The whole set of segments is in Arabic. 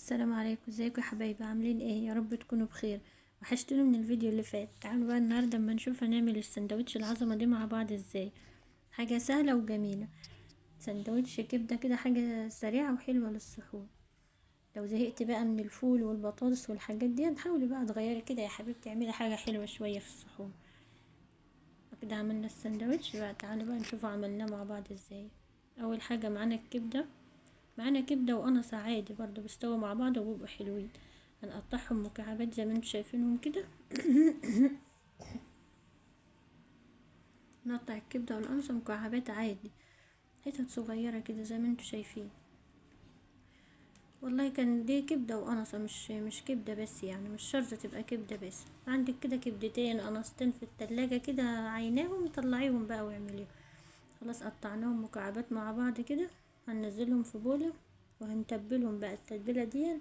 السلام عليكم، ازيكم يا حبايبي؟ عاملين ايه؟ يا رب تكونوا بخير. وحشتوني من الفيديو اللي فات. تعالوا بقى النهارده اما نشوف هنعمل السندوتش العظمه دي مع بعض ازاي. حاجه سهله وجميله. سندوتش كبده كده، حاجه سريعه وحلوه للسحور. لو زهقت بقى من الفول والبطاطس والحاجات دي، حاولي بقى تغيري كده يا حبيبتي، اعملي حاجه حلوه شويه في السحور. كده عملنا السندوتش بقى. تعالوا بقى نشوف عملناه مع بعض ازاي. اول حاجه معانا الكبده. معانا كبدة وقنصة عادي برضو، بيستووا مع بعض وبيبقوا حلوين. هنقطعهم مكعبات زي ما انتوا شايفينهم كده. نقطع الكبدة والقنصة مكعبات عادي، حتت صغيرة كده زي ما انتوا شايفين. والله كان دي كبدة وقنصة، مش كبدة بس، يعني مش شرط تبقى كبدة بس. عندك كده كبدتين قنصتين في التلاجة كده، عيناهم طلعيهم بقى واعمليهم. خلاص قطعناهم مكعبات مع بعض كده. هننزلهم في بولة وهنتبلهم بقى. التتبيله دي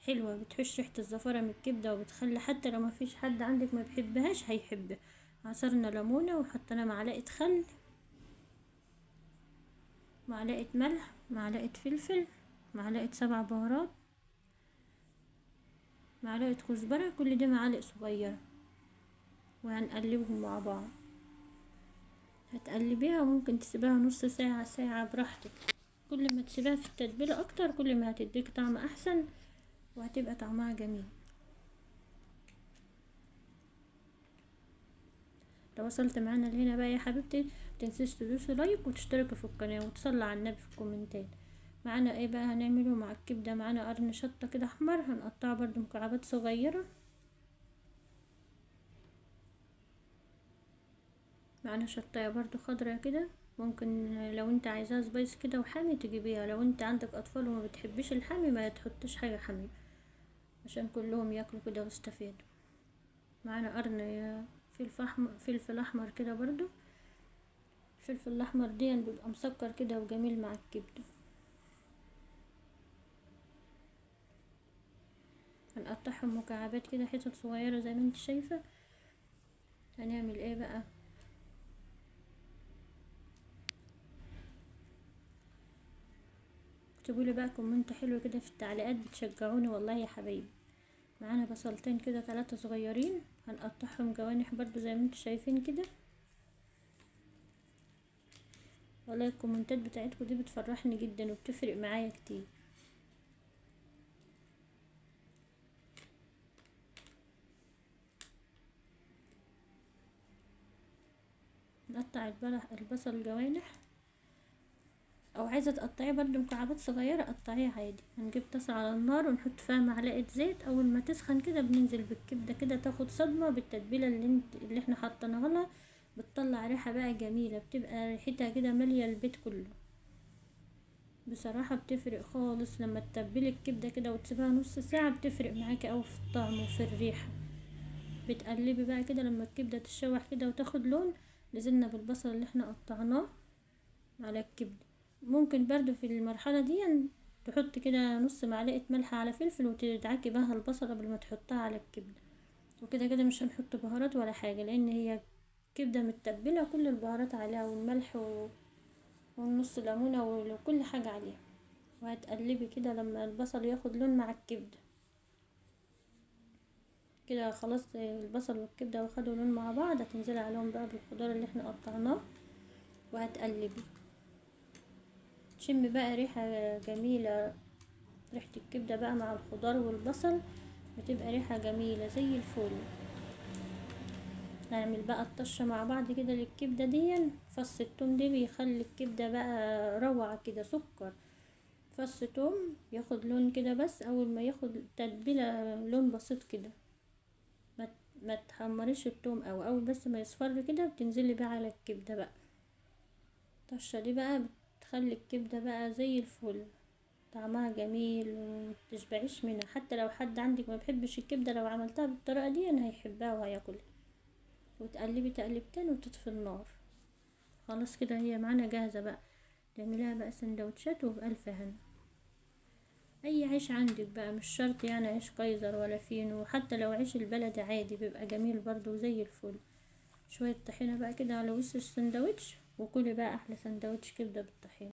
حلوه، بتحش ريحه الزفاره من الكبده، وبتخلي حتى لو ما فيش حد عندك ما بيحبهاش هيحبها. عصرنا ليمونه وحطينا معلقه خل، معلقه ملح، معلقه فلفل، معلقه 7 بهارات، معلقه كزبره، كل دي معالق صغيره. وهنقلبهم مع بعض. هتقلبيها وممكن تسيبها نص ساعه ساعه براحتك. كل ما تسيبها في التتبيله اكتر كل ما هتديك طعم احسن، وهتبقى طعمها جميل. لو وصلت معانا لهنا بقى يا حبيبتي، متنسيش تدوسي لايك وتشتركي في القناه وتصلي على النبي في الكومنتات. معانا ايه بقى هنعمله مع الكبده؟ معانا قرن شطه كده احمر، هنقطعه برضو مكعبات صغيره. معانا شطايه برضو خضرا كده، ممكن لو انت عايزاها سبايس كده وحامي تجيبيها. لو انت عندك اطفال وما بتحبيش الحامي ما تحطش حاجه حامي، عشان كلهم ياكلوا كده ويستفيدوا. معانا قرن فلفل احمر كده برضو. الفلفل الاحمر دي بيبقى مسكر كده وجميل مع الكبده. هنقطعهم مكعبات كده، حتت صغيرة زي ما انت شايفة. هنعمل ايه بقى؟ اكتبولي بقى كومنت حلو كده في التعليقات، بتشجعوني والله يا حبايبي. معانا بصلتين كده 3 صغيرين، هنقطعهم جوانح برضو زي ما انتوا شايفين كده. والله الكومنتات بتاعتكم دي بتفرحني جدا وبتفرق معايا كتير. نقطع البصل جوانح، او عايزه تقطعيه برضو مكعبات صغيره قطعيه عادي. هنجيب طاسه على النار ونحط فيها معلقه زيت. اول ما تسخن كده بننزل بالكبده كده، تاخد صدمه بالتتبيله اللي احنا حاطينها لها. بتطلع ريحه بقى جميله، بتبقى ريحتها كده ماليه البيت كله. بصراحه بتفرق خالص لما تتبلي الكبده كده وتسيبها نص ساعه، بتفرق معاكي قوي في الطعم وفي الريحه. بتقلبي بقى كده لما الكبده تتشوح كده وتاخد لون. نزلنا بالبصل اللي احنا قطعناه على الكبده. ممكن برضو في المرحلة دي تحط كده نص معلقة ملح على فلفل، وتدعكي بها البصل قبل ما تحطها على الكبدة. وكده كده مش هنحط بهارات ولا حاجة، لان هي كبدة متبلة كل البهارات عليها، والملح والنص ليمونة وكل حاجة عليها. وهتقلبي كده لما البصل ياخد لون مع الكبدة. كده خلاص البصل والكبدة واخدوا لون مع بعض، هتنزلي عليهم بقى بالخضار اللي احنا قطعناه وهتقلبي. تشمي بقى ريحة جميلة، ريحة الكبدة بقى مع الخضار والبصل بتبقى ريحة جميلة زي الفل. نعمل بقى الطشة مع بعض كده للكبدة دي. فص التوم دي بيخلي الكبدة بقى روعة كده، سكر. فص توم ياخد لون كده، بس اول ما ياخد تتبيلة لون بسيط كده. ما تحمريش التوم، او اول بس ما يصفر كده بتنزلي بقى على الكبدة بقى. الطشة دي بقى بتخلي الكبدة بقى زي الفل، طعمها جميل ومتشبعيش منها. حتى لو حد عندك ما بيحبش الكبده، لو عملتها بالطريقه دي انا هيحبها وهياكلها. وتقلبي تقلبتين وتطفي النار. خلاص كده هي معانا جاهزه بقى. تعمليها بقى سندوتشات وبألف هنا. اي عيش عندك بقى، مش شرط يعني عيش كايزر ولا فينو، حتى لو عيش البلدي عادي بيبقى جميل برضو زي الفل. شويه طحينه بقى كده على وش السندوتش، وكلي بقى احلى سندوتش كبده بالطحينه.